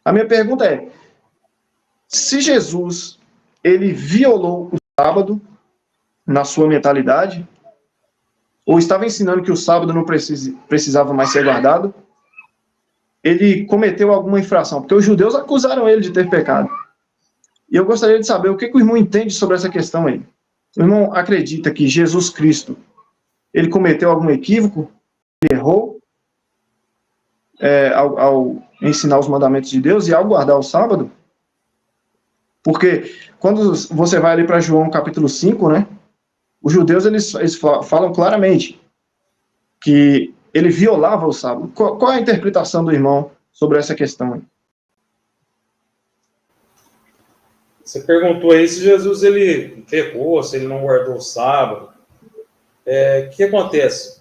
A minha pergunta é, se Jesus, ele violou o sábado na sua mentalidade, ou estava ensinando que o sábado não precisava mais ser guardado, ele cometeu alguma infração, porque os judeus acusaram ele de ter pecado. E eu gostaria de saber o que o irmão entende sobre essa questão aí. O irmão acredita que Jesus Cristo, ele cometeu algum equívoco? Ele errou ao ensinar os mandamentos de Deus e ao guardar o sábado? Porque quando você vai ali para João capítulo 5, né, os judeus eles falam claramente que ele violava o sábado. Qual é a interpretação do irmão sobre essa questão aí? Você perguntou aí se Jesus ele pecou, se ele não guardou o sábado. O que acontece?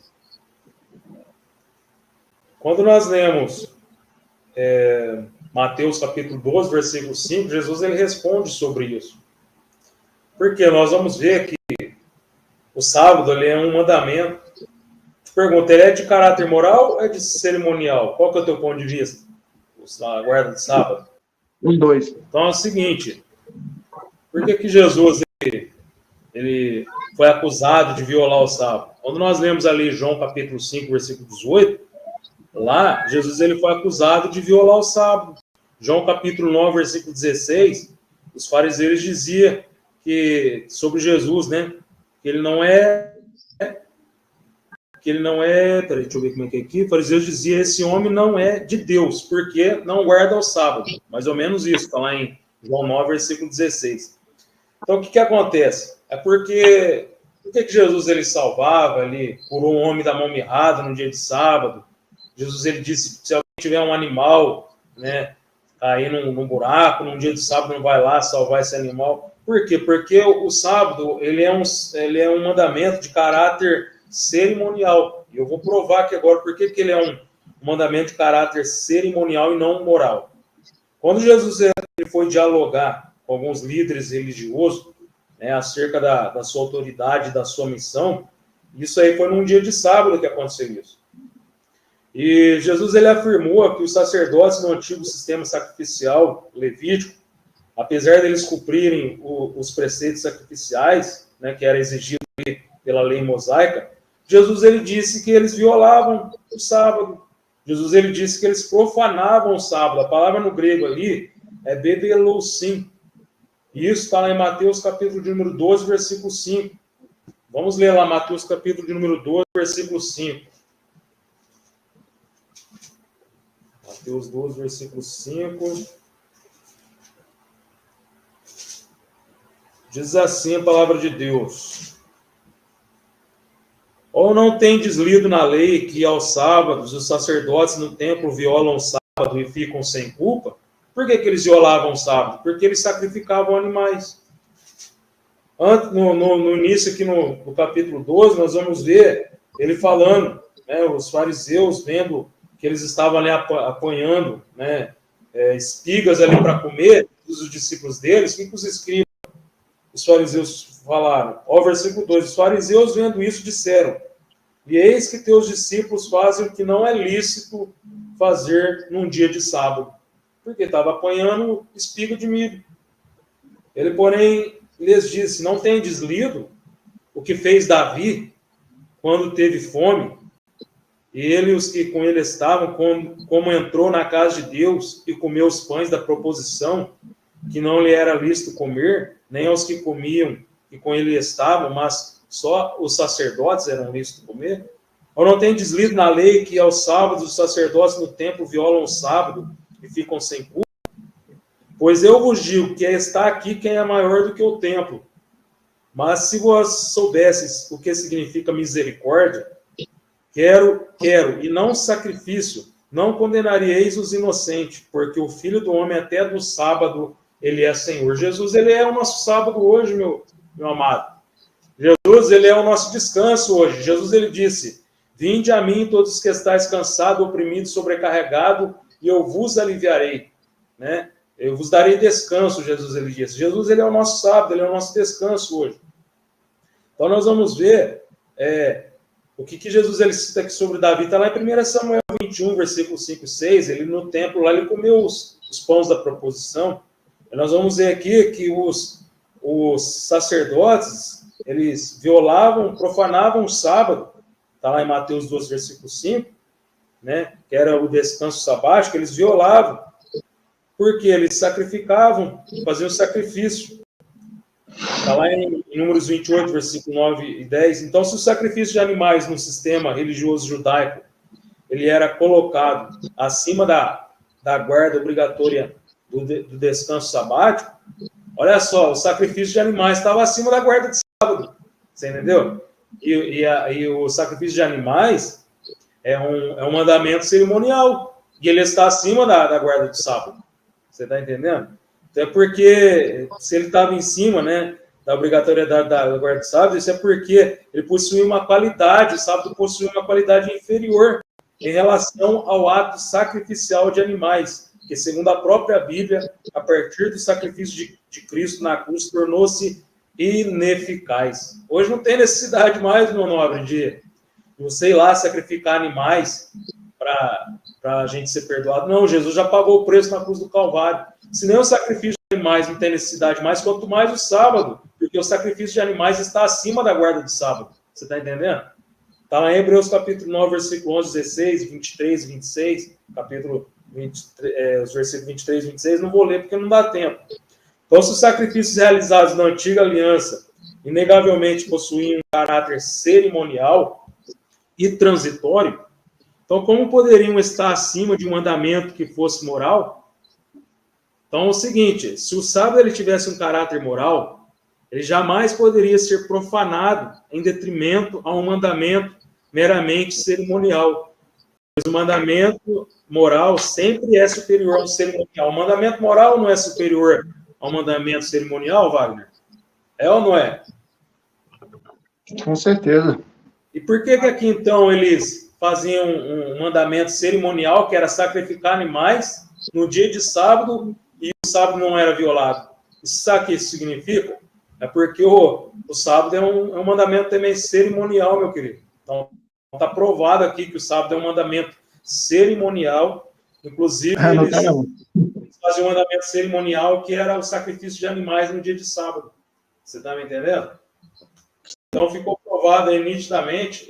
Quando nós lemos Mateus capítulo 12, versículo 5, Jesus ele responde sobre isso. Porque nós vamos ver que o sábado ele é um mandamento. Te pergunto, ele é de caráter moral ou é de cerimonial? Qual que é o teu ponto de vista? A guarda do sábado? Os dois. Então é o seguinte, por que Jesus ele foi acusado de violar o sábado? Quando nós lemos ali João capítulo 5, versículo 18, lá Jesus ele foi acusado de violar o sábado. João capítulo 9, versículo 16, os fariseus diziam que sobre Jesus, né, que ele não é, peraí, deixa eu ver como é que é aqui, os fariseus diziam, esse homem não é de Deus, porque não guarda o sábado, mais ou menos isso, está lá em João 9, versículo 16. Então, o que acontece? É porque, por que Jesus ele salvava, ele curou um homem da mão mirrada no dia de sábado, Jesus ele disse, se alguém tiver um animal, né, cair num buraco, num dia de sábado, não vai lá salvar esse animal. Por quê? Porque o sábado ele é um mandamento de caráter cerimonial. E eu vou provar aqui agora por que ele é um mandamento de caráter cerimonial e não moral. Quando Jesus ele foi dialogar com alguns líderes religiosos, né, acerca da sua autoridade, da sua missão, isso aí foi num dia de sábado que aconteceu isso. E Jesus ele afirmou que os sacerdotes no antigo sistema sacrificial levítico, apesar deles cumprirem os preceitos sacrificiais, né, que era exigido pela lei mosaica, Jesus ele disse que eles violavam o sábado. Jesus ele disse que eles profanavam o sábado. A palavra no grego ali é bebelousim. E isso está lá em Mateus capítulo de número 12, versículo 5. Vamos ler lá Mateus capítulo de número 12, versículo 5. Mateus 12, versículo 5. Diz assim a palavra de Deus. Ou não tendes lido na lei que aos sábados os sacerdotes no templo violam o sábado e ficam sem culpa? Por que eles violavam o sábado? Porque eles sacrificavam animais. No início aqui no capítulo 12, nós vamos ver ele falando, né, os fariseus vendo que eles estavam ali apanhando, né, espigas ali para comer, os discípulos deles, o que os escribas, os fariseus falaram? Ó, versículo 2, os fariseus vendo isso disseram, e eis que teus discípulos fazem o que não é lícito fazer num dia de sábado, porque estava apanhando espiga de milho. Ele, porém, lhes disse, não tendes lido o que fez Davi quando teve fome, e ele e os que com ele estavam, como entrou na casa de Deus e comeu os pães da proposição, que não lhe era lícito comer, nem aos que comiam e com ele estavam, mas só os sacerdotes eram lícitos comer? Ou não tendes lido na lei que aos sábados os sacerdotes no templo violam o sábado e ficam sem culpa? Pois eu vos digo que está aqui quem é maior do que o templo. Mas se vós soubesses o que significa misericórdia, quero, e não sacrifício, não condenaríeis os inocentes, porque o Filho do Homem até do sábado, ele é Senhor. Jesus, ele é o nosso sábado hoje, meu amado. Jesus, ele é o nosso descanso hoje. Jesus, ele disse, vinde a mim todos que estáis cansados, oprimidos, sobrecarregados, e eu vos aliviarei, né? Eu vos darei descanso, Jesus, ele disse. Jesus, ele é o nosso sábado, ele é o nosso descanso hoje. Então, nós vamos ver o que Jesus ele cita aqui sobre Davi. Está lá em 1 Samuel 21, versículo 5 e 6. Ele no templo, lá ele comeu os os pães da proposição, nós vamos ver aqui que os sacerdotes, eles violavam, profanavam o sábado, está lá em Mateus 2, versículo 5, né, que era o descanso sabático, eles violavam, porque eles sacrificavam, faziam sacrifício. Está lá em Números 28, versículo 9 e 10. Então, se o sacrifício de animais no sistema religioso judaico ele era colocado acima da guarda obrigatória do descanso sabático, olha só, o sacrifício de animais estava acima da guarda de sábado. Você entendeu? E o sacrifício de animais é um mandamento cerimonial. E ele está acima da guarda do sábado. Você está entendendo? Então é porque, se ele estava em cima, né, da obrigatoriedade da guarda do sábado, isso é porque ele possuía uma qualidade, o sábado possuía uma qualidade inferior em relação ao ato sacrificial de animais, que, segundo a própria Bíblia, a partir do sacrifício de Cristo na cruz, tornou-se ineficaz. Hoje não tem necessidade mais, meu nobre, de você ir lá sacrificar animais para a gente ser perdoado. Não, Jesus já pagou o preço na cruz do Calvário. Se nem o sacrifício de animais não tem necessidade mais, quanto mais o sábado, porque o sacrifício de animais está acima da guarda do sábado. Você está entendendo? Está lá em Hebreus capítulo 9, versículo 11, 16, 23, 26, capítulo 23, os versículos 23 e 26, não vou ler porque não dá tempo. Então, se os sacrifícios realizados na antiga aliança inegavelmente possuíam um caráter cerimonial e transitório, então como poderiam estar acima de um mandamento que fosse moral? Então é o seguinte, se o sábado ele tivesse um caráter moral, ele jamais poderia ser profanado em detrimento a um mandamento meramente cerimonial. Pois o mandamento moral sempre é superior ao cerimonial. O mandamento moral não é superior ao mandamento cerimonial, Wagner? É ou não é? Com certeza. E por que aqui, então, eles faziam um mandamento cerimonial, que era sacrificar animais no dia de sábado, e o sábado não era violado? Isso sabe o que isso significa? É porque o sábado é um mandamento também cerimonial, meu querido. Então, está provado aqui que o sábado é um mandamento cerimonial. Inclusive, eles faziam um mandamento cerimonial que era o sacrifício de animais no dia de sábado. Você está me entendendo? Então, ficou provado aí nitidamente